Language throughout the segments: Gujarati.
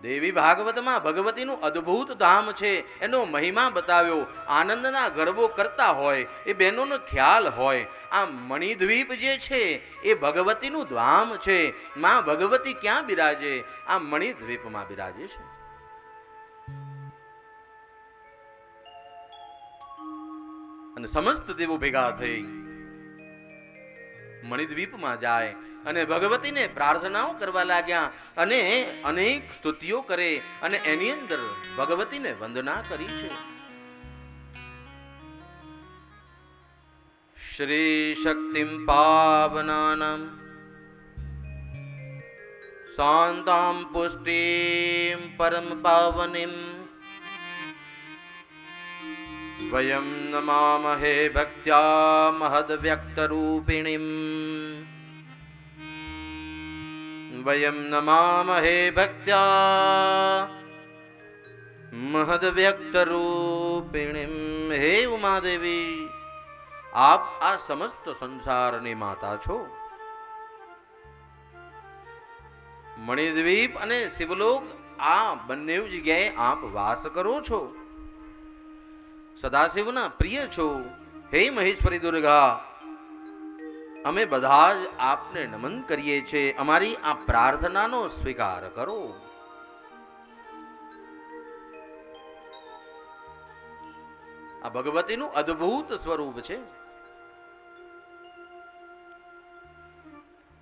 દેવી ભાગવતમાં ભગવતીનું અદ્ભુત ધામ છે, એનો મહિમા બતાવ્યો. આનંદના ગરબો કરતા હોય એ બહેનોનો ખ્યાલ હોય. આ મણિદ્વીપ જે છે એ ભગવતીનું ધામ છે. માં ભગવતી ક્યાં બિરાજે? આ મણિદ્વીપમાં બિરાજે છે. અને સમસ્ત દેવો ભેગા થઈ મણિદ્વીપમાં જાય અને ભગવતીને પ્રાર્થનાઓ કરવા લાગ્યા અને અનેક સ્તુતિઓ કરે અને એની અંદર ભગવતીને વંદના કરી છે. શ્રી શક્તિમ પાવનાનામ શાંતામ પુષ્ટિમ પરમ પાવનીમ વયમ નમામહે ભક્ત્યા મહદ્વ્યક્તરૂપિણીમ વયમ નમામહે ભક્ત્યા મહદ્વ્યક્તરૂપિણીમ. હે ઉમાદેવી, આપ આ સમસ્ત સંસારની માતા છો. મણિદ્વીપ અને શિવલોક આ બંને જગ્યાએ આપ વાસ કરો છો. સદાશિવના પ્રિય છો. હે મહેશ્વરી દુર્ગા, અમે બધા જ આપને નમન કરીએ છીએ. અમારી આ પ્રાર્થનાનો સ્વીકાર કરો. આ ભગવતીનું અદ્ભુત સ્વરૂપ છે.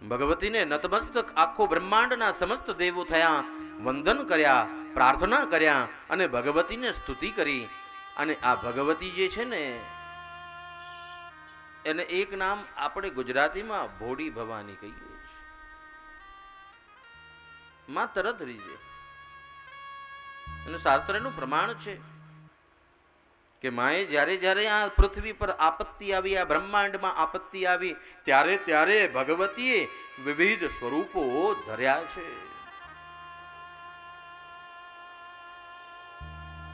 ભગવતીને નતમસ્તક આખો બ્રહ્માંડના સમસ્ત દેવો થયા, વંદન કર્યા, પ્રાર્થના કર્યા અને ભગવતીને સ્તુતિ કરી. અને આ ભગવતી જે છે ને એને એક નામ આપણે ગુજરાતીમાં ભોળી ભવાની કહીએ છીએ. માં તરત રીજે. એનું શાસ્ત્રનું પ્રમાણ છે કે માએ જ્યારે જ્યારે આ પૃથ્વી પર આપત્તિ આવી, આ બ્રહ્માંડમાં આપત્તિ આવી, ત્યારે ત્યારે ભગવતીએ વિવિધ સ્વરૂપો ધર્યા છે.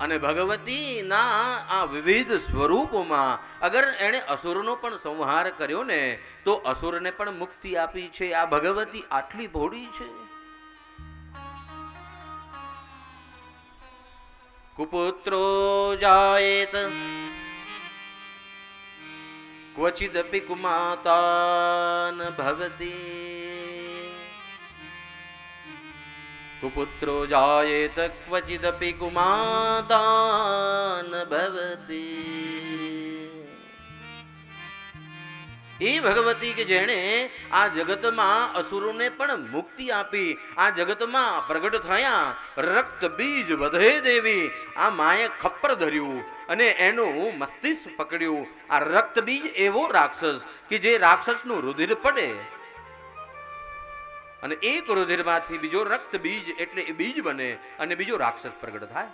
અને ભગવતીના આ વિવિધ સ્વરૂપોમાં અગર એણે અસુરનો પણ સંહાર કર્યો ને તો અસુરને પણ મુક્તિ આપી છે. આ ભગવતી આટલી ભોળી છે. કુપુત્રો જાયેત ક્વચિદપી કુમાતાન ભવતી. કુપુત્રો જાયેત ક્વચિદપી કુમાતાન ભવતી. એ ભગવતી કે જેણે આ જગતમાં અસુરોને પણ મુક્તિ આપી, આ જગતમાં પ્રગટ થયા, રક્ત બીજ વધે દેવી. આ માએ ખપ્પર ધર્યું અને એનું મસ્તિષ્ક પકડ્યું. આ રક્ત બીજ એવો રાક્ષસ કે જે રાક્ષસનું રુધિર પડે અને એક રુધિરમાંથી બીજો રક્ત બીજ એટલે એ બીજ બને અને બીજો રાક્ષસ પ્રગટ થાય.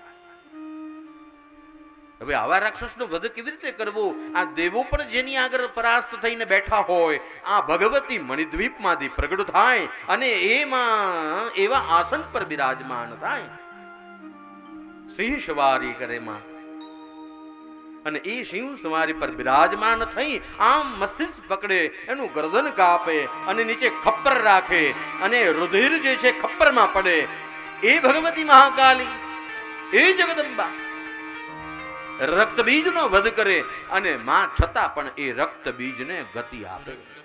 હવે આવા રાક્ષસનો વધ કેવી રીતે કરવો? આ દેવો પણ જેની આગળ પરાસ્ત થઈને બેઠા હોય, આ ભગવતી મણિદ્વીપમાંથી પ્રગટ થાય અને એમાં એવા આસન પર બિરાજમાન થાય, સિંહ સવારી કરે માં. અને એ સિંહ સવારી પર બિરાજમાન થઈ આમ મસ્તિષ્ક પકડે, એનું ગરદન કાપે અને નીચે ખપ્પર રાખે અને રુધિર જે છે ખપ્પરમાં પડે. એ ભગવતી મહાકાલી, એ જગદંબા રક્ત બીજનો વધ કરે અને માં છતાં પણ એ રક્ત બીજને ગતિ આપે.